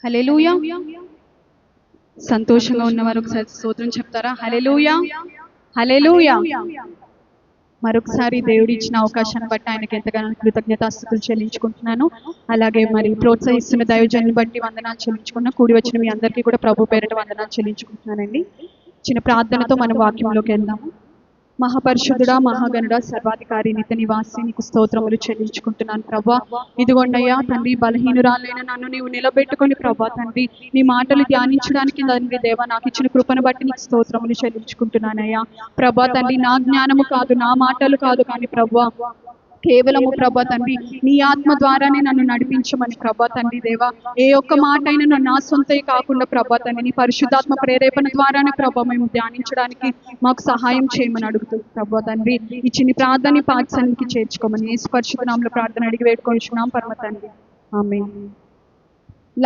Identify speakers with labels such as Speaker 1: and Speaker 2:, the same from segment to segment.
Speaker 1: హల్లెలూయా. సంతోషంగా ఉన్నవారు ఒకసారి స్తోత్రం చెప్తారా? హల్లెలూయా, హల్లెలూయా. మరొకసారి దేవుడు ఇచ్చిన అవకాశాన్ని బట్టి ఆయనకి ఎంతగానో కృతజ్ఞతాస్తుతులు చెల్లించుకుంటున్నాను. అలాగే మరి ప్రోత్సహిస్తున్న దైవజనుని బట్టి వందనాలు చెల్లించుకున్నా. కూడి వచ్చిన మీ అందరికీ కూడా ప్రభు పేరిట వందనాలు చెల్లించుకుంటున్నానండి. చిన్న ప్రార్థనతో మనం వాక్యంలోకి వెళ్దాము. మహాపరిశుద్ధుడా, మహాగణుడా, సర్వాధికారి, నిత్య నివాసి, నీకు స్తోత్రములు చెల్లించుకుంటున్నాను ప్రభా. ఇదిగోండయ్యా తండ్రి, బలహీనురాలైన నన్ను నీవు నిలబెట్టుకొని ప్రభా తండ్రి, నీ మాటలు ధ్యానించడానికి తండ్రి దేవా నాకు ఇచ్చిన కృపను బట్టి నీకు స్తోత్రములు చెల్లించుకుంటున్నానయ్యా ప్రభా తండ్రి. నా జ్ఞానము కాదు, నా మాటలు కాదు, కానీ ప్రభా కేవలము ప్రభా తండ్రి నీ ఆత్మ ద్వారానే నన్ను నడిపించమని ప్రభా తండ్రి దేవా. ఏ ఒక్క మాట అయినా నా సొంతవి కాకుండా ప్రభా తండ్రి నీ పరిశుద్ధాత్మ ప్రేరేపణ ద్వారానే ప్రభా మేము ధ్యానించడానికి మాకు సహాయం చేయమని అడుగుతుంది ప్రభా తండ్రి. ఈ చిన్ని ప్రార్థన పాఠశానికి చేర్చుకోమని యేసు పరిశుద్ధ నామములో ప్రార్థన అడిగి వేడుకొనిచున్నాం పరమ తండ్రి, ఆమేన్.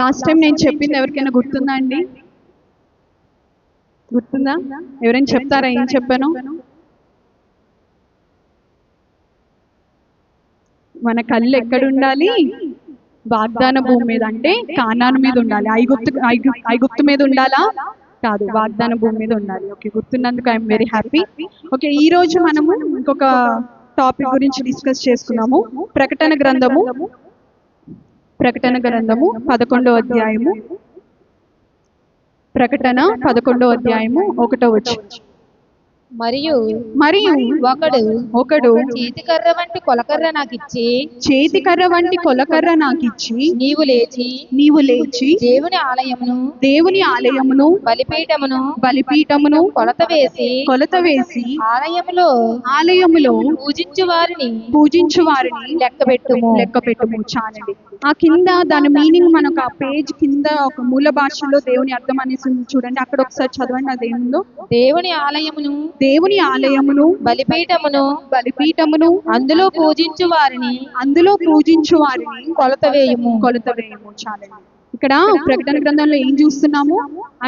Speaker 1: లాస్ట్ టైం నేను చెప్పింది ఎవరికైనా గుర్తుందా అండి? గుర్తుందా? ఎవరైనా చెప్తారా ఏం చెప్పాను? మన కళ్ళు ఎక్కడుండాలి? వాగ్దాన భూమి మీద, అంటే కానాను మీద ఉండాలి. ఐగుప్తు మీద ఉండాలా? కాదు, వాగ్దాన భూమి మీద ఉండాలి. ఓకే, గుర్తున్నందుకు ఐఎమ్ వెరీ హ్యాపీ. ఓకే, ఈ రోజు మనము ఇంకొక టాపిక్ గురించి డిస్కస్ చేసుకున్నాము. ప్రకటన గ్రంథము 11వ అధ్యాయము. ప్రకటన 11వ అధ్యాయము 1వ వచనం.
Speaker 2: మరియు
Speaker 1: ఒకడు
Speaker 2: చేతికర్ర వంటి కొలకర్ర
Speaker 1: నాకిచ్చి
Speaker 2: నీవు లేచి దేవుని ఆలయమును బలిపీఠమును కొలత వేసి
Speaker 1: ఆలయములో పూజించు వారిని
Speaker 2: లెక్కపెట్టుము.
Speaker 1: చాలండి. ఆ కింద దాని మీనింగ్ మనకు ఆ పేజ్ కింద ఒక మూల భాషలో దేవుని అర్థం అనేసి చూడండి. అక్కడ ఒకసారి చదవండి అదేముందో. దేవుని ఆలయమును బలిపీఠమును
Speaker 2: అందులో పూజించు వారిని
Speaker 1: కొలత వేయము. చాలండి. ఇక్కడ ప్రకటన గ్రంథంలో ఏం చూస్తున్నాము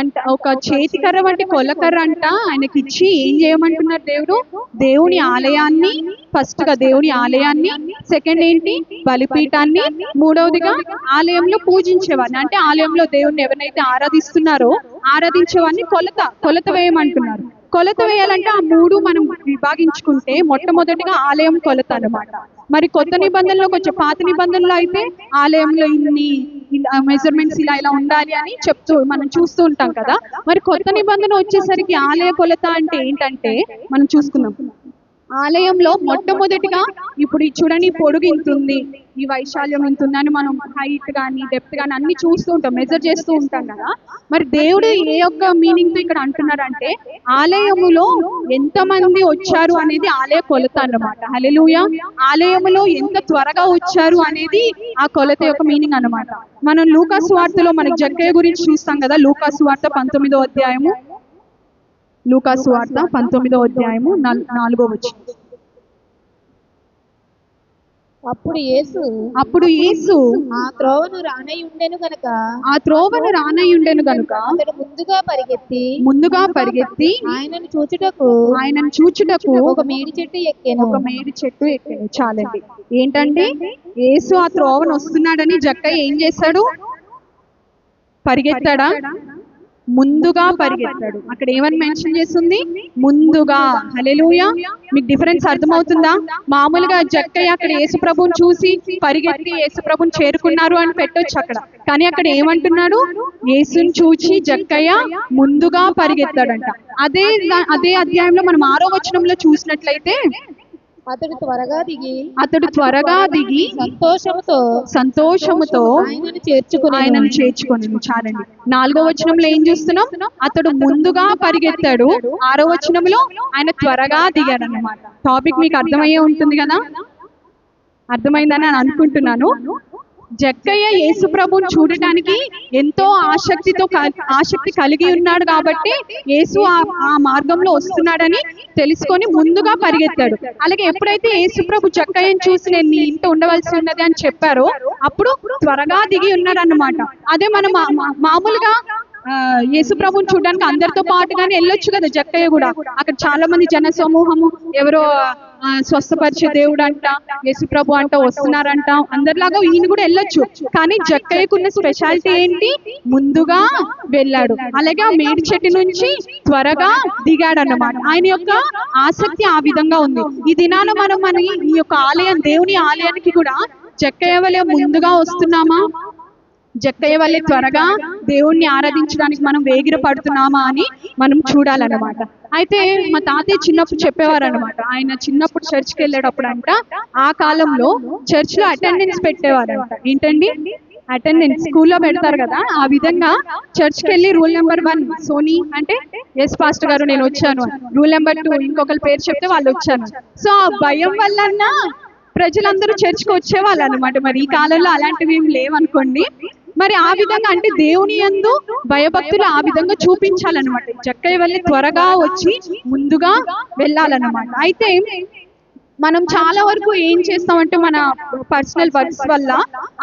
Speaker 1: అంటే, ఒక చేతికర్ర వంటి కొలకర్ర అంట ఆయనకి ఇచ్చి ఏం చేయమంటున్నారు దేవుడు? దేవుని ఆలయాన్ని, ఫస్ట్ గా దేవుని ఆలయాన్ని, సెకండ్ ఏంటి? బలిపీఠాన్ని, మూడవదిగా ఆలయంలో పూజించేవాడిని, అంటే ఆలయంలో దేవుణ్ణి ఎవరినైతే ఆరాధిస్తున్నారో ఆరాధించేవాడిని కొలత వేయమంటున్నారు. కొలత వేయాలంటే ఆ మూడు మనం విభాగించుకుంటే మొట్టమొదటిగా ఆలయం కొలత అన్నమాట. మరి కొత్త నిబంధనలోకి వచ్చే, పాత నిబంధనలో అయితే ఆలయంలో ఇన్ని మెజర్మెంట్స్ ఇలా ఉండాలి అని మనం చూస్తూ ఉంటాం కదా. మరి కొత్త నిబంధన వచ్చేసరికి ఆలయ కొలత అంటే ఏంటంటే, మనం చూసుకున్నాం ఆలయంలో మొట్టమొదటిగా ఇప్పుడు చూడండి, పొడుగు ఇంతుంది, ఈ వైశాల్యం ఇంతుంది అని మనం హైట్ కానీ డెప్త్ కానీ అన్ని చూస్తూ ఉంటాం, మెజర్ చేస్తూ ఉంటాం కదా. మరి దేవుడు ఏ ఒక్క మీనింగ్ తో ఇక్కడ అంటున్నారంటే, ఆలయములో ఎంతమంది వచ్చారు అనేది ఆలయ కొలత అన్నమాట. హల్లెలూయా. ఆలయములో ఎంత త్వరగా వచ్చారు అనేది ఆ కొలత యొక్క మీనింగ్ అన్నమాట. మనం లూకా సువార్తలో మనకి జక్కయ్య గురించి చూస్తాం కదా. లూకా సువార్త 19వ అధ్యాయము, లూకా సువార్త 19వ అధ్యాయము 4వ వచనం.
Speaker 2: అప్పుడు యేసు ఆ త్రోవను రానయ్యుండెను గనుక అతడు ముందుగా పరిగెత్తి ఆయనను చూచుటకు ఒక మేడి చెట్టు ఎక్కెను.
Speaker 1: చాలండి. ఏంటంటే యేసు ఆ త్రోవను వస్తున్నాడని జక్కయ్య ఏం చేశాడు? పరిగెత్తాడా? ముందుగా పరిగెత్తాడు. అక్కడ ఏమని మెన్షన్ చేస్తుంది? ముందుగా. హల్లెలూయా. మీకు డిఫరెన్స్ అర్థమవుతుందా? మామూలుగా జక్కయ్య అక్కడ యేసుప్రభుని చూసి పరిగెత్తి యేసుప్రభుని చేరుకున్నారు అని పెట్టొచ్చు అక్కడ, కానీ అక్కడ ఏమంటున్నాడు? యేసుని చూసి జక్కయ్య ముందుగా పరిగెత్తాడంట. అదే అధ్యాయంలో మనం 6వ వచనంలో చూసినట్లయితే,
Speaker 2: అతడు త్వరగా
Speaker 1: దిగి సంతోషముతో ఆయనను చేర్చుకొని. చాలండి. 4వ వచనంలో ఏం చూస్తున్నాం? అతడు ముందుగా పరిగెత్తాడు. 6వ వచనంలో ఆయన త్వరగా దిగాడు అన్నమాట. టాపిక్ మీకు అర్థమయ్యే ఉంటుంది కదా, అర్థమైందని అనుకుంటున్నాను. జక్కయ్య యేసు ప్రభుని చూడటానికి ఎంతో ఆసక్తి కలిగి ఉన్నాడు కాబట్టి యేసు ఆ మార్గంలో వస్తున్నాడని తెలుసుకొని ముందుగా పరిగెత్తాడు. అలాగే ఎప్పుడైతే యేసు ప్రభు జక్కయ్యను చూసి నేను నీ ఇంట ఉండవలసి ఉన్నది అని చెప్పారో అప్పుడు త్వరగా దిగి ఉన్నాడు అన్నమాట. అదే మనం మామూలుగా యేసు ప్రభుని చూడడానికి అందరితో పాటుగానే వెళ్ళొచ్చు కదా జక్కయ్య కూడా. అక్కడ చాలా మంది జన సమూహము, ఎవరో స్వస్థపరిచే దేవుడు అంట, యేసుప్రభు అంట వస్తున్నారంట, అందరిలాగా ఈయన కూడా వెళ్ళొచ్చు. కానీ జక్కయ్యకున్న స్పెషాలిటీ ఏంటి? ముందుగా వెళ్ళాడు. అలాగే ఆ మేడి చెట్టు నుంచి త్వరగా దిగాడు అన్నమాట. ఆయన యొక్క ఆసక్తి ఆ విధంగా ఉంది. ఈ దినాన మనం ఈ యొక్క ఆలయం, దేవుని ఆలయానికి కూడా జక్కయ్య వలె ముందుగా వస్తున్నామా? జక్కయ్య వల్లే త్వరగా దేవుణ్ణి ఆరాధించడానికి మనం వేగిర పడుతున్నామా అని మనం చూడాలన్నమాట. అయితే మా తాతయ్య చిన్నప్పుడు చెప్పేవారు అనమాట. ఆయన చిన్నప్పుడు చర్చ్కి వెళ్ళేటప్పుడు అంట, ఆ కాలంలో చర్చ్ లో అటెండెన్స్ పెట్టేవారంట. ఏంటండి? అటెండెన్స్ స్కూల్లో పెడతారు కదా, ఆ విధంగా చర్చ్కి వెళ్ళి రూల్ నెంబర్ 1 సోనీ అంటే ఎస్ పాస్టర్ గారు నేను వచ్చాను, రూల్ నెంబర్ 2 ఇంకొకరి పేరు చెప్తే వాళ్ళు వచ్చాను. సో ఆ భయం వల్ల ప్రజలందరూ చర్చ్కి వచ్చేవాళ్ళు అనమాట. మరి ఈ కాలంలో అలాంటివి ఏం లేవనుకోండి. మరి ఆ విధంగా అంటే దేవుని యందు భయభక్తులు ఆ విధంగా చూపించాలన్నమాట. జక్కయ్య వల్ల త్వరగా వచ్చి ముందుగా వెళ్ళాలన్నమాట. అయితే మనం చాలా వరకు ఏం చేస్తామంటే మన పర్సనల్ వర్క్స్ వల్ల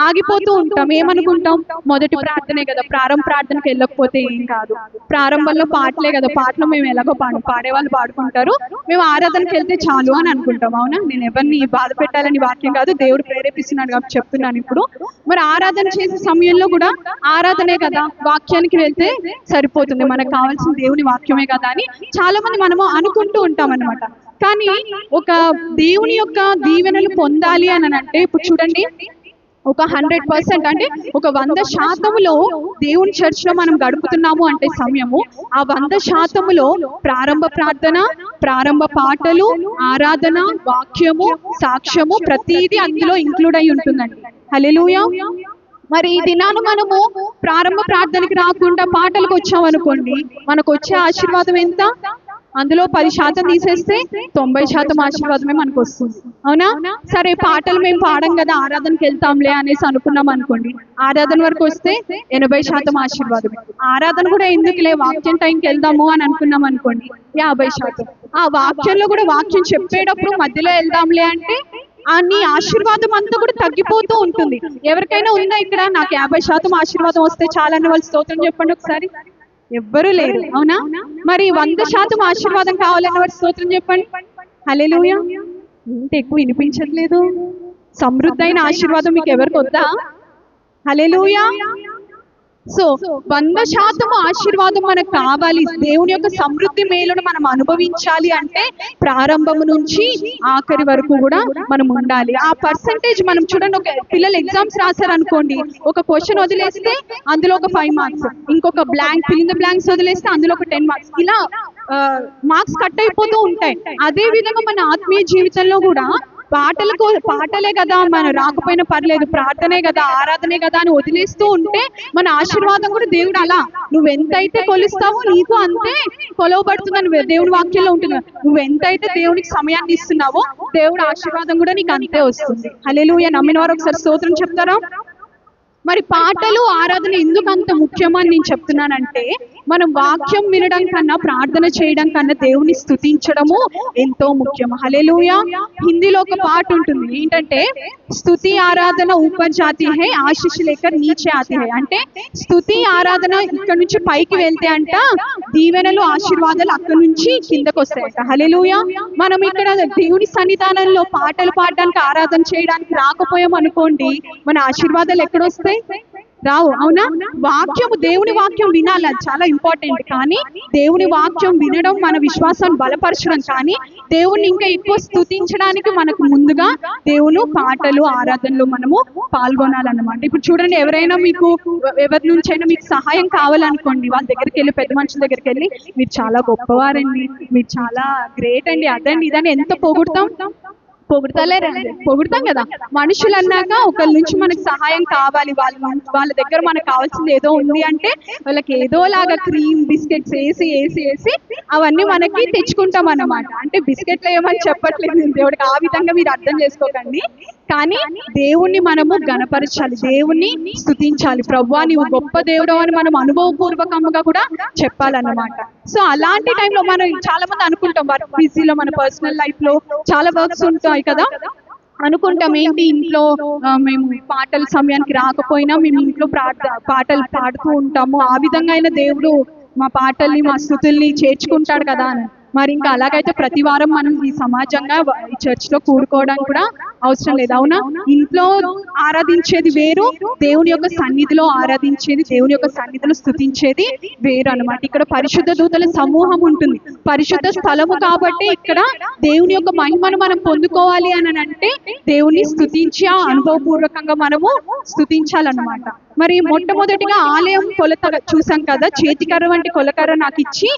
Speaker 1: ఆగిపోతూ ఉంటాం. ఏమనుకుంటాం? మొదటి ప్రార్థనే కదా, ప్రారంభ ప్రార్థనకి వెళ్ళకపోతే ఏం కాదు, ప్రారంభంలో పాటలే కదా, పాటలు మేము ఎలాగో పాడేవాళ్ళు పాడుకుంటారు, మేము ఆరాధనకి వెళ్తే చాలు అని అనుకుంటాం. అవునా? నేను ఎవరిని బాధ పెట్టాలని వాక్యం కాదు, దేవుడు ప్రేరేపిస్తున్నాడు కాబట్టి చెప్తున్నాను. ఇప్పుడు మరి ఆరాధన చేసే సమయంలో కూడా ఆరాధనే కదా, వాక్యానికి వెళ్తే సరిపోతుంది, మనకు కావాల్సిన దేవుని వాక్యమే కదా అని చాలా మంది మనము అనుకుంటూ ఉంటాం అన్నమాట. కానీ ఒక దేవుని యొక్క దీవెనలు పొందాలి అని అంటే ఇప్పుడు చూడండి, ఒక 100% అంటే ఒక 100% దేవుని చర్చ్ లో మనం గడుపుతున్నాము అంటే సమయము, ఆ 100% ప్రారంభ ప్రార్థన, ప్రారంభ పాటలు, ఆరాధన, వాక్యము, సాక్ష్యము ప్రతిదీ అందులో ఇంక్లూడ్ అయి ఉంటుందండి. హల్లెలూయా. మరి ఈ దినాన మనము ప్రారంభ ప్రార్థనకి రాకుండా పాటలకు వచ్చామనుకోండి, మనకు వచ్చే ఆశీర్వాదం ఎంత? అందులో 10% తీసేస్తే 90% ఆశీర్వాదమే మనకు వస్తుంది. అవునా? సరే పాటలు మేము పాడం కదా, ఆరాధనకి వెళ్తాంలే అనేసి అనుకున్నాం అనుకోండి, ఆరాధన వరకు వస్తే 80% ఆశీర్వాదమే. ఆరాధన కూడా ఎందుకులే, వాక్యం టైంకి వెళ్దాము అని అనుకున్నాం అనుకోండి, 50%. ఆ వాక్యంలో కూడా వాక్యం చెప్పేటప్పుడు మధ్యలో వెళ్దాంలే అంటే నీ ఆశీర్వాదం అంతా కూడా తగ్గిపోతూ ఉంటుంది. ఎవరికైనా ఉందా ఇక్కడ నాకు 50% ఆశీర్వాదం వస్తే చాలని వాళ్ళు స్తోత్రం చెప్పండి ఒకసారి. ఎవ్వరూ లేరు. అవునా? మరి 100% ఆశీర్వాదం కావాలన్న వారి స్తోత్రం చెప్పండి. హల్లెలూయా. ఏంటి ఎక్కువ వినిపించట్లేదు? సమృద్ధి అయిన ఆశీర్వాదం మీకు ఎవరికి వద్దా? హల్లెలూయా. సో 100% ఆశీర్వాదం మనకు కావాలి, దేవుని యొక్క సమృద్ధి మేలును మనం అనుభవించాలి అంటే ప్రారంభం నుంచి ఆఖరి వరకు కూడా మనం ఉండాలి. ఆ పర్సంటేజ్ మనం చూడండి, ఒక పిల్లలు ఎగ్జామ్స్ రాశారు అనుకోండి, ఒక క్వశ్చన్ వదిలేస్తే అందులో ఒక 5 మార్క్స్, ఇంకొక blank fill in the blanks వదిలేస్తే అందులో ఒక 10 మార్క్స్, ఇలా మార్క్స్ కట్ అయిపోతూ ఉంటాయి. అదే విధంగా మన ఆత్మీయ జీవితంలో కూడా పాటలే కదా, మన రాకపోయినా పర్లేదు, ప్రార్థనే కదా, ఆరాధనే కదా అని వదిలేస్తూ ఉంటే మన ఆశీర్వాదం కూడా దేవుడు అలా నువ్వెంతైతే కొలుస్తావో నీకు అంతే కొలవబడుతుందని దేవుని వాక్యంలో ఉంటుంది. నువ్వెంతైతే దేవునికి సమయాన్ని ఇస్తున్నావో దేవుడు ఆశీర్వాదం కూడా నీకు అంతే వస్తుంది. హల్లెలూయా. నమ్మిన వారు ఒకసారి స్తోత్రం చెప్తారా? మరి పాటలు, ఆరాధన ఎందుకు అంత ముఖ్యమని నేను చెప్తున్నానంటే, మనం వాక్యం వినడం కన్నా, ప్రార్థన చేయడం కన్నా దేవుని స్తుతించడము ఎంతో ముఖ్యం. హల్లెలూయా. హిందీలో ఒక పాట ఉంటుంది, ఏంటంటే స్తుతి ఆరాధన ఊపర్ జాతి హై, ఆశీష్ లేకర్ నీచే ఆతి హై. అంటే స్తుతి ఆరాధన ఇక్కడ నుంచి పైకి వెళ్తే అంట, దీవెనలు ఆశీర్వాదాలు అక్కడ నుంచి కిందకు వస్తాయంట. హల్లెలూయా. మనం ఇక్కడ దేవుని సన్నిధానంలో పాటలు పాడడానికి, ఆరాధన చేయడానికి రాకపోయాం అనుకోండి, మన ఆశీర్వాదాలు ఎక్కడొస్తాయి? రావు. అవునా? వాక్యము, దేవుని వాక్యం వినాలి, అది చాలా ఇంపార్టెంట్. కానీ దేవుని వాక్యం వినడం మన విశ్వాసాన్ని బలపరచడం, కానీ దేవుణ్ణి ఇంకా ఎక్కువ స్తుతించడానికి మనకు ముందుగా దేవుని పాటలు, ఆరాధనలు మనము పాల్గొనాలన్నమాట. ఇప్పుడు చూడండి, ఎవరైనా మీకు ఎవరి నుంచైనా మీకు సహాయం కావాలనుకోండి, వాళ్ళ దగ్గరికి వెళ్ళి, పెద్ద మనుషుల దగ్గరికి వెళ్ళి, మీరు చాలా గొప్పవారండి, మీరు చాలా గ్రేట్ అండి, అదండి ఇదని ఎంత పొగుడతాం కదా. మనుషులు అన్నాక ఒకళ్ళ నుంచి మనకు సహాయం కావాలి, వాళ్ళ దగ్గర మనకు కావాల్సింది ఏదో ఉంది అంటే వాళ్ళకి ఏదోలాగా క్రీమ్ బిస్కెట్స్ వేసి అవన్నీ మనకి తెచ్చుకుంటాం అన్నమాట. అంటే బిస్కెట్లు ఏమని చెప్పట్లేదు నేను దేవుడికి, ఆ విధంగా మీరు అర్థం చేసుకోకండి. కానీ దేవుణ్ణి మనము గణపరచాలి, దేవుణ్ణి స్తుతించాలి. ప్రభువా నీవు గొప్ప దేవుడు అని మనం అనుభవపూర్వకంగా కూడా చెప్పాలన్నమాట. సో అలాంటి టైంలో మనం చాలా మంది అనుకుంటాం, వర్క్ బిజీలో, మన పర్సనల్ లైఫ్ లో చాలా వర్క్స్ ఉంటాయి కదా, అనుకుంటాం ఏంటి ఇంట్లో మేము పాటల సమయానికి రాకపోయినా మేము ఇంట్లో పాటలు పాడుతూ ఉంటాము, ఆ విధంగా అయినా దేవుడు మా పాటల్ని, మా స్తుతుల్ని చేర్చుకుంటాడు కదా అని. మరి ఇంకా అలాగైతే ప్రతి వారం మనం ఈ సమాజంగా ఈ చర్చ్ లో కూడుకోవడానికి కూడా అవసరం లేదు, అవునా? ఇంట్లో ఆరాధించేది వేరు, దేవుని యొక్క సన్నిధిలో ఆరాధించేది, దేవుని యొక్క సన్నిధిలో స్తుతించేది వేరు అన్నమాట. ఇక్కడ పరిశుద్ధ దూతల సమూహం ఉంటుంది, పరిశుద్ధ స్థలము కాబట్టి ఇక్కడ దేవుని యొక్క మహిమను మనం పొందుకోవాలి అని అంటే దేవుని స్తుతించి అనుభవపూర్వకంగా మనము స్తుతించాలన్నమాట. మరి మొట్టమొదటిగా ఆలయం కొలత చూసాం కదా, చేతికర్ర వంటి కొలకర్ర నాకు ఇచ్చి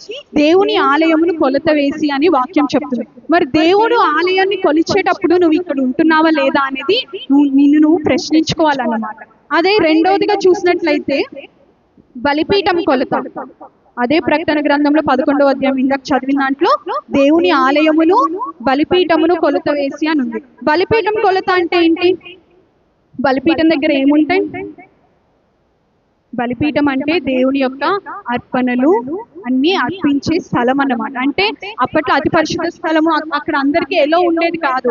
Speaker 1: దేవుని ఆలయమును కొలత వేసి అని వాక్యం చెప్తుంది. మరి దేవుడు ఆలయాన్ని కొలిచేటప్పుడు నువ్వు ఇక్కడ ఉంటున్నావా లేదా అనేది నిన్ను ప్రశ్నించుకోవాలన్నమాట. అదే రెండవదిగా చూసినట్లయితే బలిపీఠం కొలత, అదే ప్రకటన గ్రంథంలో 11వ అధ్యాయం ఇందాక చదివిన దాంట్లో దేవుని ఆలయమును బలిపీఠమును కొలత వేసి అని ఉంది. బలిపీఠం కొలత అంటే ఏంటి? బలిపీఠం దగ్గర ఏముంటాయి? బలిపీఠం అంటే దేవుని యొక్క అర్పణలు అన్ని అర్పించే స్థలం అన్నమాట. అంటే అప్పట్లో అతి పరిశుద్ధ స్థలము, అక్కడ అందరికీ ఎలా ఉండేది కాదు.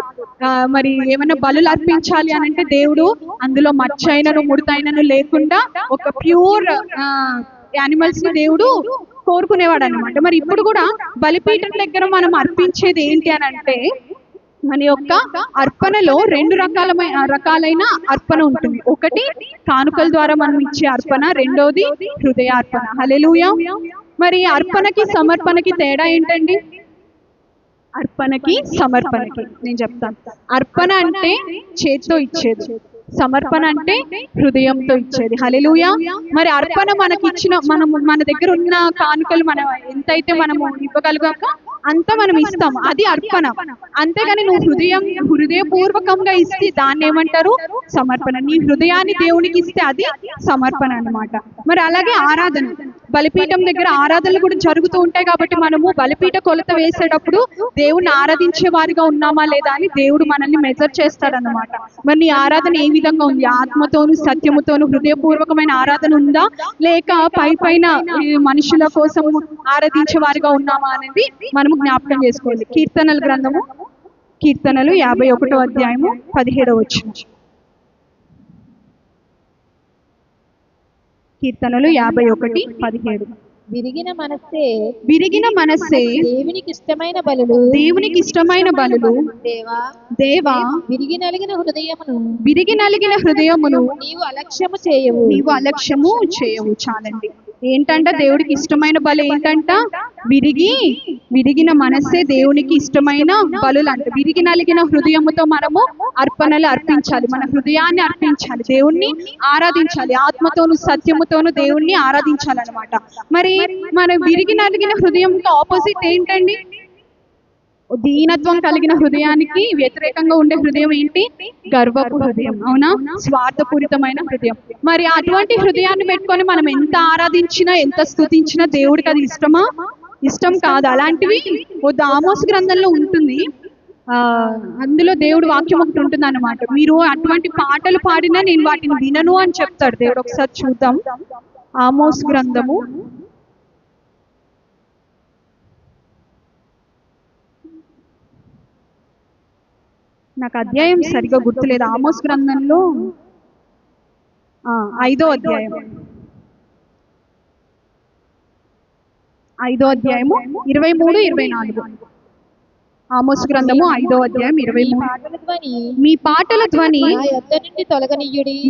Speaker 1: మరి ఏమైనా బలులు అర్పించాలి అని అంటే దేవుడు అందులో మచ్చైనను ముడతైనను లేకుండా ఒక ప్యూర్ యానిమల్స్ ని దేవుడు కోరుకునేవాడు అనమాట. మరి ఇప్పుడు కూడా బలిపీఠం దగ్గర మనం అర్పించేది ఏంటి అని అంటే మన యొక్క అర్పణలో రెండు రకాలైన అర్పణ ఉంటుంది. ఒకటి కానుకల ద్వారా మనం ఇచ్చే అర్పణ, రెండోది హృదయార్పణ. హల్లెలూయా. మరి అర్పణకి సమర్పణకి తేడా ఏంటండి? అర్పణకి సమర్పణకి నేను చెప్తాను. అర్పణ అంటే చేతితో ఇచ్చేది, సమర్పణ అంటే హృదయంతో ఇచ్చేది. హల్లెలూయా. మరి అర్పణ మనకి ఇచ్చిన మన దగ్గర ఉన్న కానుకలు మనం ఎంతైతే మనము ఇవ్వగలిగాక అంత మనం ఇస్తాం, అది అర్పణ. అంతేగాని నువ్వు హృదయపూర్వకంగా ఇస్తే దాన్ని ఏమంటారు? సమర్పణ. నీ హృదయాన్ని దేవునికి ఇస్తే అది సమర్పణ అన్నమాట. మరి అలాగే ఆరాధన, బలిపీఠం దగ్గర ఆరాధనలు కూడా జరుగుతూ ఉంటాయి కాబట్టి మనము బలిపీఠ కొలత వేసేటప్పుడు దేవుణ్ణి ఆరాధించే వారిగా ఉన్నామా లేదా అని దేవుడు మనల్ని మెజర్ చేస్తాడన్నమాట. మరి నీ ఆరాధన ఏ విధంగా ఉంది? ఆత్మతోను సత్యముతోను హృదయపూర్వకమైన ఆరాధన ఉందా, లేక పైన మనుషుల కోసం ఆరాధించే వారిగా ఉన్నామా అనేది మనము జ్ఞాపకం చేసుకోవాలి. కీర్తనల గ్రంథము, కీర్తనలు 51వ అధ్యాయము 17వ వచనం. కీర్తనలు 51:17.
Speaker 2: విరిగిన మనస్సే దేవునికి ఇష్టమైన బలులు దేవా విరిగి నలిగిన హృదయమును నీవు అలక్ష్యము చేయవు. చాలండి. ఏంటంట దేవుడికి ఇష్టమైన బలు ఏంటంట? విరిగిన మనస్సే దేవునికి ఇష్టమైన బలులు అంట. విరిగి నలిగిన హృదయముతో మనము అర్పణలు అర్పించాలి, మన హృదయాన్ని అర్పించాలి, దేవుణ్ణి ఆరాధించాలి, ఆత్మతోను సత్యముతోను దేవుణ్ణి ఆరాధించాలన్నమాట. మరి మన విరిగి నలిగిన హృదయంతో ఆపోజిట్ ఏంటండి? దీనత్వం కలిగిన హృదయానికి వ్యతిరేకంగా ఉండే హృదయం ఏంటి? గర్వపు హృదయం, అవునా? స్వార్థపూరితమైన హృదయం. మరి అటువంటి హృదయాన్ని పెట్టుకొని మనం ఎంత ఆరాధించినా ఎంత స్తుతించినా దేవుడికి అది ఇష్టమా? ఇష్టం కాదు. అలాంటివి ఆమోస్ గ్రంథంలో ఉంటుంది. అందులో దేవుడు వాక్యం ఒకటి ఉంటుంది అన్నమాట. మీరు అటువంటి పాటలు పాడినా నేను వాటిని వినను అని చెప్తాడు దేవుడు. ఒకసారి చూద్దాం. ఆమోస్ గ్రంథము నాకు అధ్యాయం సరిగా గుర్తులేదు. ఆమోస్ గ్రంథంలో 5వ అధ్యాయం 23-24. ఆమోస్ గ్రంథము 5వ అధ్యాయం 23. మీ పాటల ధ్వని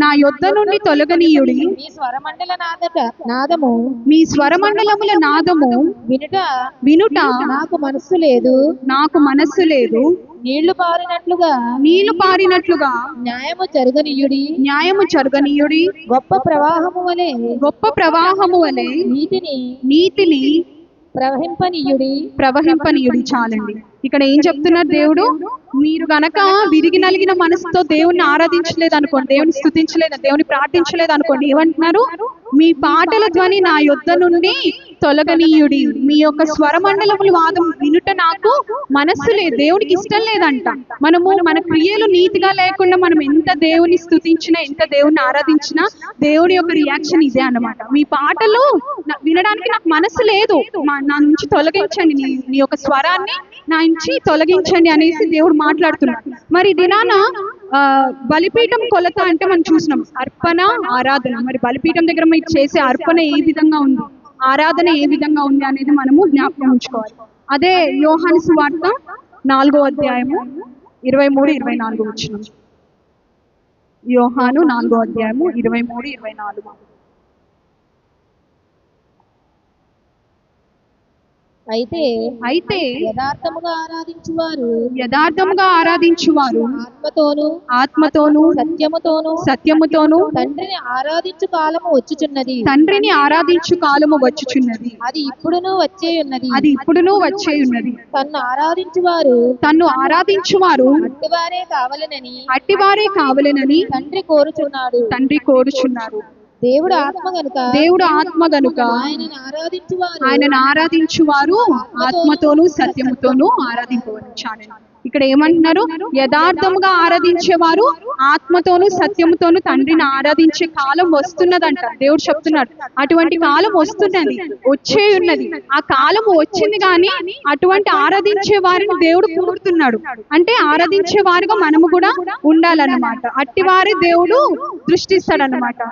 Speaker 2: నా యొద్ద నుండి తొలగనీయుడి, మీ స్వరమండలముల నాదము వినుట నాకు మనస్సు లేదు. నీళ్లు పారినట్లుగా న్యాయము జరగనీయుడి, గొప్ప ప్రవాహము వలె నీతిని ప్రవహింపనీయుడి. చాలండి. ఇక్కడ ఏం చెప్తున్నారు దేవుడు? మీరు గనక విరిగి నలిగిన మనసుతో దేవుణ్ణి ఆరాధించలేదు అనుకోండి, దేవుని స్తుతించలేదు, దేవుని ప్రార్థించలేదు అనుకోండి, ఏమంటున్నారు? మీ పాటల ధ్వని నా యొద్ద నుండి తొలగనీయుడి, మీ యొక్క స్వరమండలముల వాదం వినుట నాకు మనస్సు లేదు. దేవునికి ఇష్టం లేదంట. మన క్రియలు నీతిగా లేకుండా మనం ఎంత దేవుని స్తుతించినా ఎంత దేవుని ఆరాధించినా దేవుని యొక్క రియాక్షన్ ఇదే అన్నమాట. మీ పాటలు వినడానికి నాకు మనస్సు లేదు, నా నుంచి తొలగించండి, నీ యొక్క స్వరాన్ని నా నుంచి తొలగించండి అనేసి దేవుడు మాట్లాడుతున్నాడు. మరి దినాన బలిపీఠం కొలత అంటే మనం చూసినాం అర్పణ, ఆరాధన. మరి బలిపీఠం దగ్గర మీరు చేసే అర్పణ ఏ విధంగా ఉంది, ఆరాధన ఏ విధంగా ఉంది అనేది మనము జ్ఞాపకం ఉంచుకోవాలి.
Speaker 1: అదే యోహాను సువార్త 4వ అధ్యాయము 23-24 వచనం. యోహాను 4వ అధ్యాయము 23-24.
Speaker 2: అయితే యథార్థముగా ఆరాధించువారు ఆత్మతోను సత్యముతోను తండ్రిని ఆరాధించు కాలము వచ్చుచున్నది. అది ఇప్పుడును వచ్చే ఉన్నది. తన్ను ఆరాధించువారు అట్టివారే కావలెనని తండ్రి కోరుచున్నాడు. దేవుడు ఆత్మ గనుక ఆయనను ఆరాధించువారు ఆత్మతోను సత్యముతోను ఆరాధింపవలెను. ఇక్కడ ఏమంటున్నారు? యథార్థముగా ఆరాధించేవారు ఆత్మతోను సత్యముతోను తండ్రిని ఆరాధించే కాలం వస్తున్నదంట. దేవుడు చెప్తున్నాడు అటువంటి కాలం వస్తున్నది, వచ్చే ఉన్నది. ఆ కాలం వచ్చింది కానీ అటువంటి ఆరాధించే వారిని దేవుడు కోరుతున్నాడు. అంటే ఆరాధించే వారిగా మనము కూడా ఉండాలన్నమాట. అట్టి వారి దేవుడు దృష్టిస్తాడన్నమాట.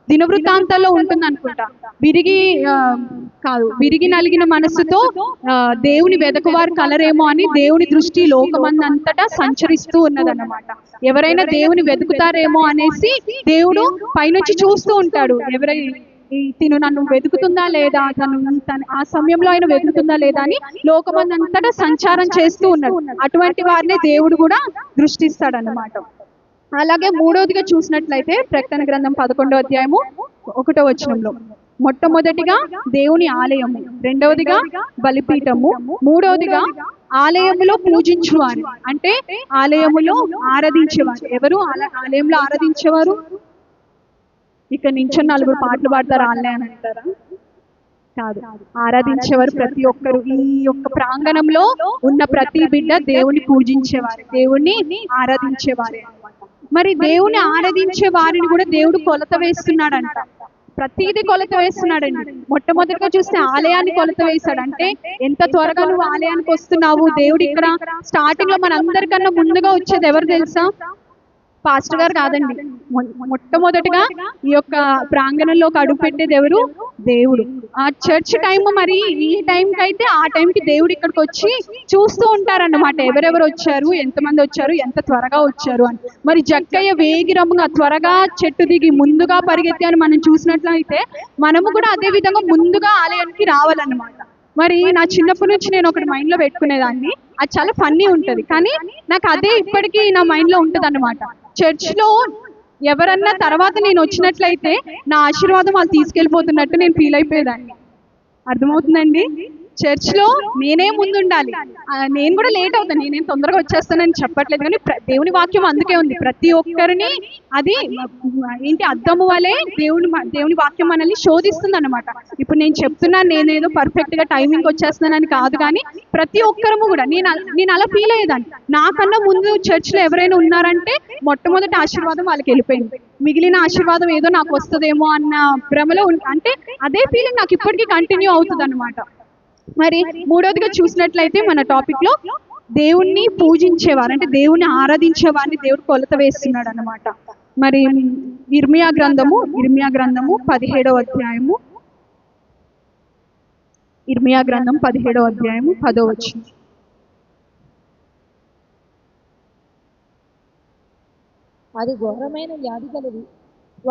Speaker 2: దినవృత్తాంతాల్లో ఉంటుంది అనుకుంటా, విరిగి నలిగిన మనసుతో దేవుని వెదకువారు కలరేమో అని దేవుని దృష్టి లోకమందంతటా సంచరిస్తూ ఉన్నదన్నమాట. ఎవరైనా దేవుని వెతుకుతారేమో అనేసి దేవుడు పైనుంచి చూస్తూ ఉంటాడు. తిను నన్ను వెతుకుతుందా లేదా, ఆ సమయంలో ఆయన వెతుకుతుందా లేదా అని లోకమందంతటా సంచారం చేస్తూ ఉన్నాడు. అటువంటి వారిని దేవుడు కూడా దృష్టిస్తాడన్నమాట. అలాగే మూడవదిగా చూసినట్లయితే ప్రకటన గ్రంథం 11వ అధ్యాయము 1వ వచనంలో మొట్టమొదటిగా దేవుని ఆలయము, రెండవదిగా బలిపీఠము, మూడవదిగా ఆలయములో పూజించువారు. అంటే ఆలయములో ఆరాధించేవారు. ఎవరు ఆలయంలో ఆరాధించేవారు? ఇక్కడ నుంచి 4 పాటలు పాడతారు ఆలయం అని అంటారా? కాదు, ఆరాధించేవారు ప్రతి ఒక్కరు. ఈ యొక్క ప్రాంగణంలో ఉన్న ప్రతి బిడ్డ దేవుని పూజించేవారు, దేవుణ్ణి ఆరాధించేవారే అన్నమాట. మరి దేవుని ఆరాధించే వారిని కూడా దేవుడు కొలత వేస్తున్నాడంట. ప్రతిదీ కొలత వేస్తున్నాడండి. మొట్టమొదటిగా చూస్తే ఆలయాన్ని కొలత వేశాడు. అంటే ఎంత త్వరగా నువ్వు ఆలయానికి వస్తున్నావు. దేవుడు ఇక్కడ స్టార్టింగ్ లో మనందరికన్నా ముందుగా వచ్చేది ఎవరు తెలుసా? పాస్టర్ గారు కాదండి. మొట్టమొదటిగా ఈ యొక్క ప్రాంగణంలోకి అడుగు పెట్టేది ఎవరు? దేవుడు. ఆ చర్చ్ టైం, మరి ఈ టైంకి అయితే ఆ టైంకి దేవుడు ఇక్కడికి వచ్చి చూస్తూ ఉంటారన్నమాట. ఎవరెవరు వచ్చారు, ఎంతమంది వచ్చారు, ఎంత త్వరగా వచ్చారు అని. మరి జక్కయ్య వేగిరముగా త్వరగా చెట్టు దిగి ముందుగా పరిగెత్తి అని మనం చూసినట్లయితే మనము కూడా అదే విధంగా ముందుగా ఆలయానికి రావాలన్నమాట. మరి నా చిన్నప్పటి నుంచి నేను ఒకటి మైండ్ లో పెట్టుకునేదాన్ని. అది చాలా ఫన్నీ ఉంటది, కానీ నాకు అదే ఇప్పటికీ నా మైండ్ లో ఉంటది అన్నమాట. చర్చ్ లో ఎవరన్నా తర్వాత నేను వచ్చినట్లయితే నా ఆశీర్వాదం వాళ్ళు తీసుకెళ్ళిపోతున్నట్టు నేను ఫీల్ అయిపోయేదాన్ని. అర్థమవుతుందండి? చర్చ్ లో నేనే ముందు ఉండాలి. నేను కూడా లేట్ అవుతాను, నేనేం తొందరగా వచ్చేస్తానని చెప్పట్లేదు, కానీ దేవుని వాక్యం అందుకే ఉంది. ప్రతి ఒక్కరిని అది ఏంటి అద్దము వలె దేవుని వాక్యం మనల్ని శోధిస్తుంది అన్నమాట. ఇప్పుడు నేను చెప్తున్నాను, నేనేదో పర్ఫెక్ట్ గా టైమింగ్ వచ్చేస్తున్నానని కాదు, కానీ ప్రతి ఒక్కరము కూడా నేను అలా ఫీల్ అయ్యేదాన్ని. నాకన్నా ముందు చర్చ్ లో ఎవరైనా ఉన్నారంటే మొట్టమొదటి ఆశీర్వాదం వాళ్ళకి వెళ్ళిపోయింది. మిగిలిన ఆశీర్వాదం ఏదో నాకు వస్తుందేమో అన్న భ్రమలో అంటే అదే ఫీలింగ్ నాకు ఇప్పటికీ కంటిన్యూ అవుతుంది అన్నమాట. మరి మూడవదిగా చూసినట్లయితే మన టాపిక్ లో దేవుణ్ణి పూజించేవారు, అంటే దేవుణ్ణి ఆరాధించేవారిని దేవుడు కొలత వేస్తున్నాడు అన్నమాట. మరి ఇర్మియా గ్రంథము 17వ అధ్యాయము, ఇర్మియా గ్రంథం 17వ అధ్యాయము 10వ వచనం. అది ఘోరమైన వ్యాధి కలది.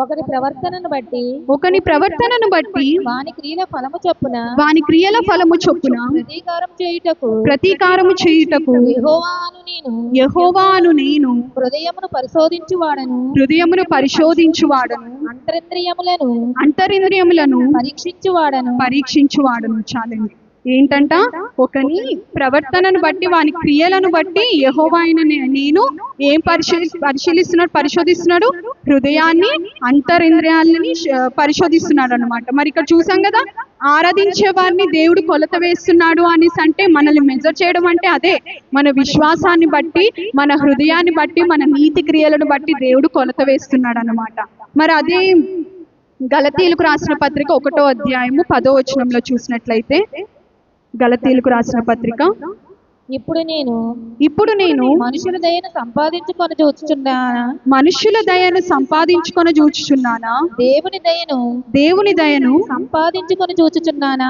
Speaker 2: ఒకరి ప్రవర్తనను బట్టి వాని క్రియల ఫలము చొప్పున
Speaker 1: ప్రతీకారము చేయుటకు యెహోవాను నేను
Speaker 2: హృదయమును పరిశోధించువాడను
Speaker 1: అంతరింద్రియములను
Speaker 2: పరీక్షించువాడను.
Speaker 1: చాలండి. ఏంటంట? ఒకని ప్రవర్తనను బట్టి వాని క్రియలను బట్టి యెహోవా అయిన నేను ఏం పరిశోధిస్తున్నాడు? హృదయాన్ని, అంతరింద్రియాలని పరిశోధిస్తున్నాడు అన్నమాట. మరి ఇక్కడ చూసాం కదా, ఆరాధించే వారిని దేవుడు కొలత వేస్తున్నాడు అనేసి అంటే మనల్ని మెజర్ చేయడం అంటే అదే. మన విశ్వాసాన్ని బట్టి, మన హృదయాన్ని బట్టి, మన నీతి క్రియలను బట్టి దేవుడు కొలత వేస్తున్నాడు అన్నమాట. మరి అదే గలతీయులకు రాసిన పత్రిక 1వ అధ్యాయము 10వ వచనంలో చూసినట్లయితే, గలతీయులకు రాసిన పత్రిక
Speaker 2: ఇప్పుడు నేను మనుషుల దయను సంపాదించుకొని చూచుచున్నానా దేవుని దయను సంపాదించుకొని చూచుచున్నానా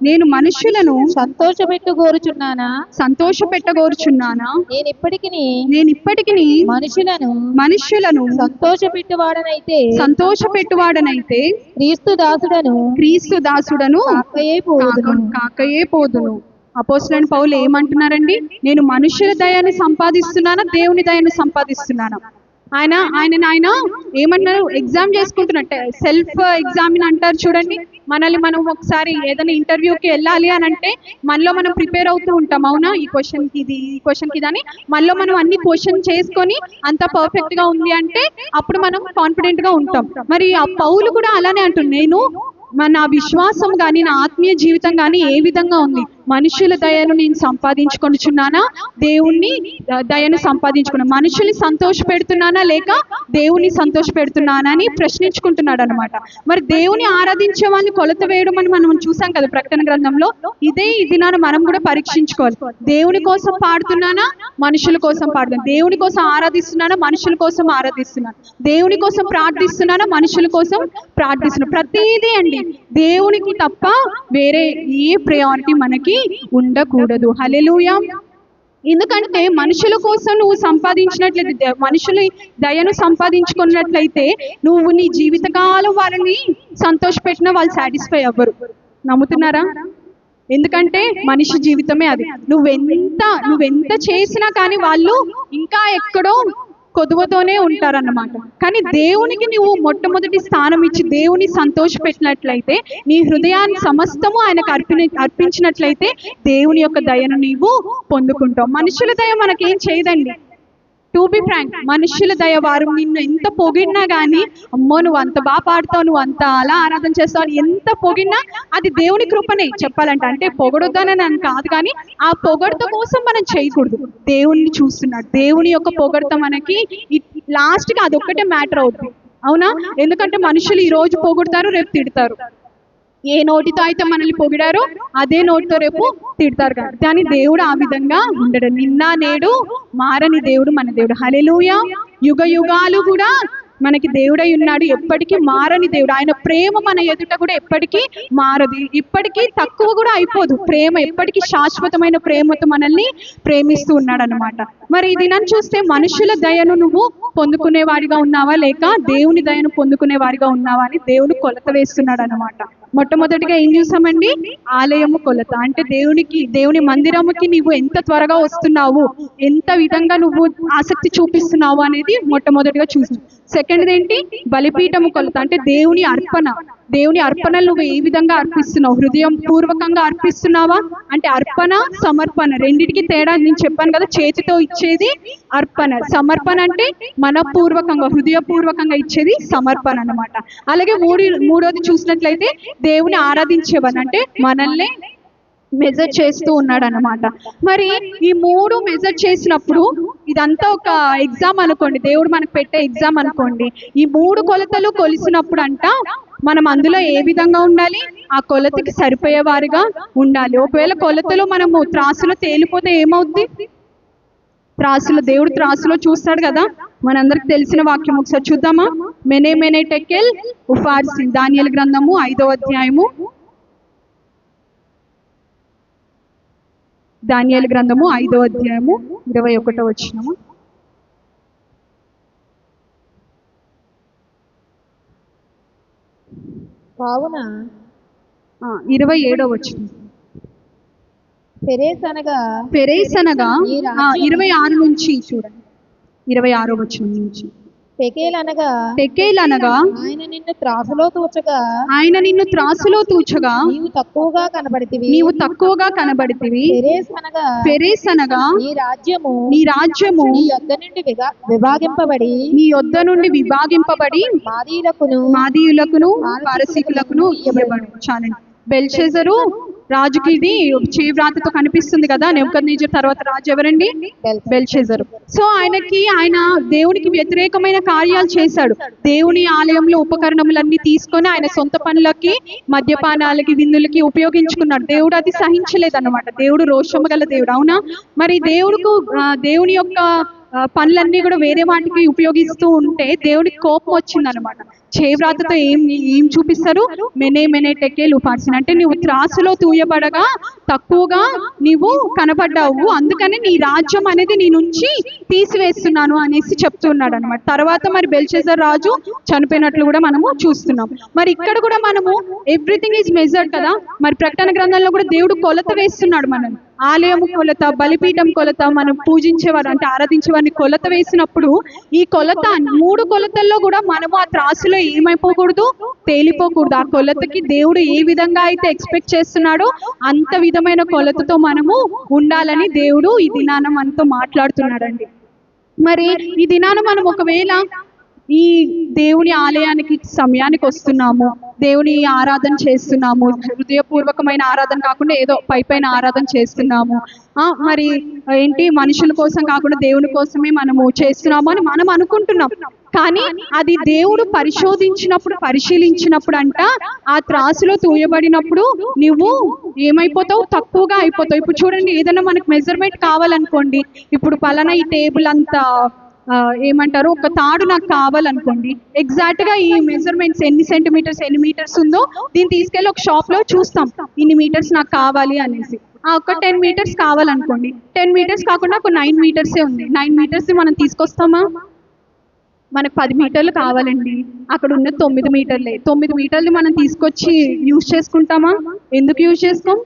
Speaker 2: నేను మనుషులను సంతోషపెట్టగోరుచున్నానా నేను ఇప్పటికి మనుషులను సంతోషపెట్టువాడనైతే క్రీస్తు దాసుడను కాకయే పోదును. అపోస్తలుడైన పౌలు ఏమంటున్నారండి? నేను మనుషుల దయను సంపాదిస్తున్నానా, దేవుని దయను సంపాదిస్తున్నానా? ఆయన ఏమన్నారు? ఎగ్జామ్ చేసుకుంటున్నట్టే, సెల్ఫ్ ఎగ్జామిన్ అంటారు చూడండి. మనల్ని మనం ఒకసారి ఏదైనా ఇంటర్వ్యూకి వెళ్ళాలి అని అంటే మనలో మనం ప్రిపేర్ అవుతూ ఉంటాం. అవునా, ఈ క్వశ్చన్కి ఇది, ఈ క్వశ్చన్కి ఇది అని మనలో మనం అన్ని క్వశ్చన్ చేసుకొని అంత పర్ఫెక్ట్ గా ఉంది అంటే అప్పుడు మనం కాన్ఫిడెంట్ గా ఉంటాం. మరి ఆ పౌలు కూడా అలానే అంటుంది, నా విశ్వాసం కానీ నా ఆత్మీయ జీవితం కానీ ఏ విధంగా ఉంది? మనుషుల దయను నేను సంపాదించుకొనుచున్నానా, దేవుణ్ణి దయను సంపాదించుకున్నా? మనుషుల్ని సంతోష పెడుతున్నానా లేక దేవుని సంతోష పెడుతున్నానా అని ప్రశ్నించుకుంటున్నాడు అనమాట. మరి దేవుని ఆరాధించే వాళ్ళని కొలత వేయడం అని మనం చూసాం కదా ప్రకటన గ్రంథంలో. ఇదే దినాన మనం కూడా పరీక్షించుకోవాలి. దేవుని కోసం పాడుతున్నానా, మనుషుల కోసం పాడుతున్నా? దేవుని కోసం ఆరాధిస్తున్నానా, మనుషుల కోసం ఆరాధిస్తున్నాను? దేవుని కోసం ప్రార్థిస్తున్నానా, మనుషుల కోసం ప్రార్థిస్తున్నా? ప్రతిదీ అండి దేవునికి తప్ప వేరే ఏ ప్రయారిటీ మనకి ఉండకూడదు. హల్లెలూయా. ఎందుకంటే మనుషుల కోసం నువ్వు సంపాదించినట్లయితే, మనుషుల దయను సంపాదించుకున్నట్లయితే నువ్వు నీ జీవితకాలం వాళ్ళని సంతోషపెట్టినా వాళ్ళు సాటిస్ఫై అవ్వరు. నమ్ముతున్నారా? ఎందుకంటే మనిషి జీవితమే అది. నువ్వెంత చేసినా కానీ వాళ్ళు ఇంకా ఎక్కడో కొదువతోనే ఉంటారన్నమాట. కానీ దేవునికి నువ్వు మొట్టమొదటి స్థానం ఇచ్చి దేవుని సంతోషపెట్టినట్లయితే, నీ హృదయాన్ని సమస్తము ఆయనకు అర్పించినట్లయితే దేవుని యొక్క దయను నీవు పొందుకుంటావు. మనుషుల దయ మనకేం చేయదండి. టు బి ఫ్రాంక్, మనుషుల దయ వారు నిన్ను ఎంత పొగిడినా కానీ, అమ్మో నువ్వు అంత బాగా పాడుతావు, నువ్వు అంత అలా ఆరాధన చేస్తావు అని ఎంత పొగిడినా అది దేవుని కృపనే చెప్పాలంటే. అంటే పొగడొద్దని కాదు, కానీ ఆ పొగడత కోసం మనం చేయకూడదు. దేవుణ్ణి చూస్తున్నాడు, దేవుని యొక్క పొగడత మనకి లాస్ట్గా అదొక్కటే మ్యాటర్ అవుతుంది. అవునా? ఎందుకంటే మనుషులు ఈ రోజు పొగుడతారు, రేపు తిడతారు. ఏ నోటితో అయితే మనల్ని పొగిడారో అదే నోటితో రేపు తిడతారు. కానీ దేవుడు ఆ విధంగా ఉండడు. నిన్న నేడు మారని దేవుడు మన దేవుడు. హల్లెలూయా. యుగ యుగాలు కూడా మనకి దేవుడై ఉన్నాడు, ఎప్పటికీ మారని దేవుడు. ఆయన ప్రేమ మన ఎదుట కూడా ఎప్పటికీ మారదు, ఇప్పటికీ తక్కువ కూడా అయిపోదు. ప్రేమ ఎప్పటికీ శాశ్వతమైన ప్రేమతో మనల్ని ప్రేమిస్తూ ఉన్నాడు అనమాట. మరి ఇది నన్ను చూస్తే మనుషుల దయను నువ్వు పొందుకునేవాడిగా ఉన్నావా లేక దేవుని దయను పొందుకునేవాడిగా ఉన్నావా అని దేవుడు కొలత వేస్తున్నాడు అనమాట. మొట్టమొదటిగా ఏం చూసామండి? ఆలయము కొలత. అంటే దేవుని మందిరముకి నువ్వు ఎంత త్వరగా వస్తున్నావు, ఎంత విధంగా నువ్వు ఆసక్తి చూపిస్తున్నావు అనేది మొట్టమొదటిగా చూసాం. సెకండ్ ఏంటి? బలిపీఠము కొలత. అంటే దేవుని అర్పణలు నువ్వు ఏ విధంగా అర్పిస్తున్నావు? హృదయం పూర్వకంగా అర్పిస్తున్నావా? అంటే అర్పణ సమర్పణ రెండింటికి తేడా నేను చెప్పాను కదా. చేతితో ఇచ్చేది అర్పణ, సమర్పణ అంటే మనపూర్వకంగా హృదయపూర్వకంగా ఇచ్చేది సమర్పణ అన్నమాట. అలాగే మూడోది చూసినట్లయితే దేవుని ఆరాధించేవారు, అంటే మనల్ని మెజర్ చేస్తూ ఉన్నాడు అన్నమాట. మరి ఈ మూడు మెజర్ చేసినప్పుడు ఇదంతా ఒక ఎగ్జామ్ అనుకోండి, దేవుడు మనకు పెట్టే ఎగ్జామ్ అనుకోండి. ఈ మూడు కొలతలు కొలిసినప్పుడు అంట మనం అందులో ఏ విధంగా ఉండాలి? ఆ కొలతకి సరిపోయే వారిగా ఉండాలి. ఒకవేళ కొలతలో మనము త్రాసులో తేలిపోతే ఏమవుద్ది? దేవుడు త్రాసులో చూస్తాడు కదా. మనందరికి తెలిసిన వాక్యం ఒకసారి చూద్దామా? మెనే టెకెల్ ఉఫార్సి, దానియేలు గ్రంథము 5వ అధ్యాయము, దానియేలు గ్రంథము 5వ అధ్యాయము 21వ వచనము. కావున
Speaker 1: 27వ వచనం.
Speaker 2: ఫెరేస్ అనగా
Speaker 1: 26 నుంచి చూడండి, 26వ వచనం నుంచి.
Speaker 2: టెకేల్ అనగా ఆయన నిన్ను త్రాసులో తూచగా నీవు తక్కువగా కనబడితివి. ఫెరేస్ అనగా నీ రాజ్యము నీ యొద్ద నుండి విభాగింపబడి మాదీయులకును పారసీకులకును ఇవ్వబడు. చాలండి. బెల్షెజరు
Speaker 1: రాజుకి ఇది చేవ్రాతతో కనిపిస్తుంది కదా. నెబుకద్నెజర్ తర్వాత రాజు ఎవరండి? బెల్షెజరు. సో ఆయన దేవునికి వ్యతిరేకమైన కార్యాలు చేశాడు. దేవుని ఆలయంలో ఉపకరణములన్నీ తీసుకొని ఆయన సొంత పనులకి, మద్యపానాలకి, విందులకి ఉపయోగించుకున్నాడు. దేవుడు అది సహించలేదన్నమాట. దేవుడు రోషము గల దేవుడు, అవునా? మరి దేవుని యొక్క పనులన్నీ కూడా వేరే వాటికి ఉపయోగిస్తూ ఉంటే దేవుడికి కోపం వచ్చిందనమాట. చేవ్రాతతో ఏం చూపిస్తారు? మెనే టెకేలు పార్సిన, అంటే నువ్వు త్రాసులో తూయబడగా తక్కువగా నీవు కనబడ్డావు, అందుకని నీ రాజ్యం అనేది నీ నుంచి తీసివేస్తున్నాను అనేసి చెప్తున్నాడు అనమాట. తర్వాత మరి బెల్షెజర్ రాజు చనిపోయినట్లు కూడా మనము చూస్తున్నాం. మరి ఇక్కడ కూడా మనము ఎవ్రీథింగ్ ఈజ్ మెజర్డ్ కదా. మరి ప్రకటన గ్రంథంలో కూడా దేవుడు కొలత వేస్తున్నాడు మనల్ని. ఆలయము కొలత, బలిపీఠం కొలత, మనం పూజించేవారు అంటే ఆరాధించేవారిని కొలత వేసినప్పుడు ఈ కొలత 3 కొలతల్లో కూడా మనము ఆ త్రాసులో ఏమైపోకూడదు, తేలిపోకూడదు. ఆ కొలతకి దేవుడు ఏ విధంగా అయితే ఎక్స్పెక్ట్ చేస్తున్నాడో అంత విధమైన కొలతతో మనము ఉండాలని దేవుడు ఈ దినాన మనతో మాట్లాడుతున్నాడండి. మరి ఈ దినాన మనం ఒకవేళ ఈ దేవుని ఆలయానికి సమయానికి వస్తున్నాము, దేవుని ఆరాధన చేస్తున్నాము, హృదయపూర్వకమైన ఆరాధన కాకుండా ఏదో పైపైన ఆరాధన చేస్తున్నాము, మరి ఏంటి మనుషుల కోసం కాకుండా దేవుని కోసమే మనము చేస్తున్నాము అని మనం అనుకుంటున్నాం. కానీ అది దేవుడు పరిశీలించినప్పుడు అంట ఆ త్రాసులో తూయబడినప్పుడు నువ్వు ఏమైపోతావు? తక్కువగా అయిపోతావు. ఇప్పుడు చూడండి, ఏదైనా మనకు మెజర్మెంట్ కావాలనుకోండి, ఇప్పుడు పలానా ఈ టేబుల్ అంతా ఏమంటారు, ఒక తాడు నాకు కావాలనుకోండి, ఎగ్జాక్ట్ గా ఈ మెజర్మెంట్స్ ఎన్ని సెంటీమీటర్స్ ఎన్ని మీటర్స్ ఉందో దీన్ని తీసుకెళ్ళి ఒక షాప్ లో చూస్తాం, ఇన్ని మీటర్స్ నాకు కావాలి అనేసి. ఒక 10 మీటర్స్ కావాలనుకోండి, 10 మీటర్స్ కాకుండా ఒక 9 మీటర్సే ఉంది, 9 మీటర్స్ మనం తీసుకొస్తామా? మనకు 10 మీటర్లు కావాలండి, అక్కడ ఉన్న 9 మీటర్లే. 9 మీటర్లు మనం తీసుకొచ్చి యూజ్ చేసుకుంటామా? ఎందుకు యూజ్ చేసుకోం?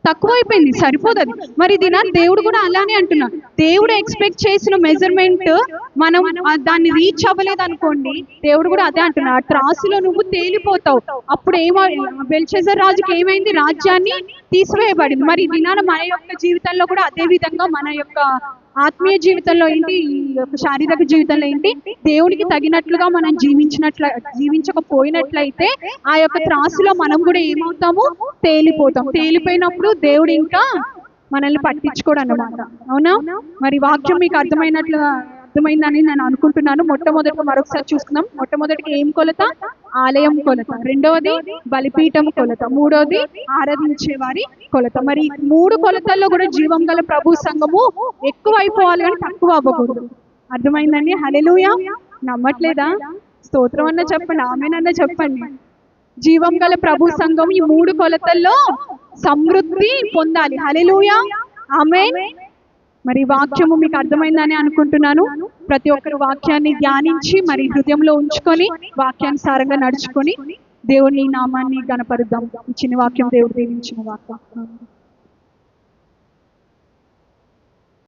Speaker 1: తక్కువైపోయింది, సరిపోదు అది. మరి దినాన్ని దేవుడు కూడా అలానే అంటున్నా. దేవుడు ఎక్స్పెక్ట్ చేసిన మెజర్మెంట్ మనం దాన్ని రీచ్ అవ్వలేదు అనుకోండి, దేవుడు కూడా అదే అంటున్నా, త్రాసులో నువ్వు తేలిపోతావు. అప్పుడు బెల్షెజర్ రాజుకి ఏమైంది? రాజ్యాన్ని తీసివేయబడింది. మరి దినాన మన యొక్క జీవితంలో కూడా అదే విధంగా మన యొక్క ఆత్మీయ జీవితంలో ఏంటి, ఈ యొక్క శారీరక జీవితంలో ఏంటి, దేవుడికి తగినట్లుగా మనం జీవించకపోయినట్లయితే ఆ యొక్క త్రాసులో మనం కూడా ఏమవుతాము? తేలిపోతాం. తేలిపోయినప్పుడు దేవుడు ఇంకా మనల్ని పట్టించుకోడు అన్నమాట, అవునా? మరి వాక్యం మీకు అర్థమైందని నేను అనుకుంటున్నాను. మొట్టమొదటిగా మరొకసారి చూసుకుందాం. మొట్టమొదటిగా ఏం కొలత? ఆలయం కొలత. రెండవది బలిపీఠం కొలత. మూడవది ఆరాధించే వారి కొలత. మరి 3 కొలతల్లో కూడా జీవం గల ప్రభు సంఘము ఎక్కువ అయిపోవాలి కానీ తక్కువ అవ్వకూడదు. అర్థమైందండి? హల్లెలూయా. నమ్మట్లేదా? స్తోత్రం అన్న చెప్పండి, ఆమేనన్న చెప్పండి. జీవం గల ప్రభు సంఘం ఈ 3 కొలతల్లో సమృద్ధి పొందాలి. హల్లెలూయా, ఆమేన్. మరి వాక్యము మీకు అర్థమైందని అనుకుంటున్నాను. ప్రతి ఒక్కరు వాక్యాన్ని ధ్యానించి మరి హృదయంలో ఉంచుకొని వాక్యానుసారంగా నడుచుకొని దేవుని నామాన్ని గణపరుద్దాం. ఇచ్చిన వాక్యం దేవుడు దీవించిన వాక్యం.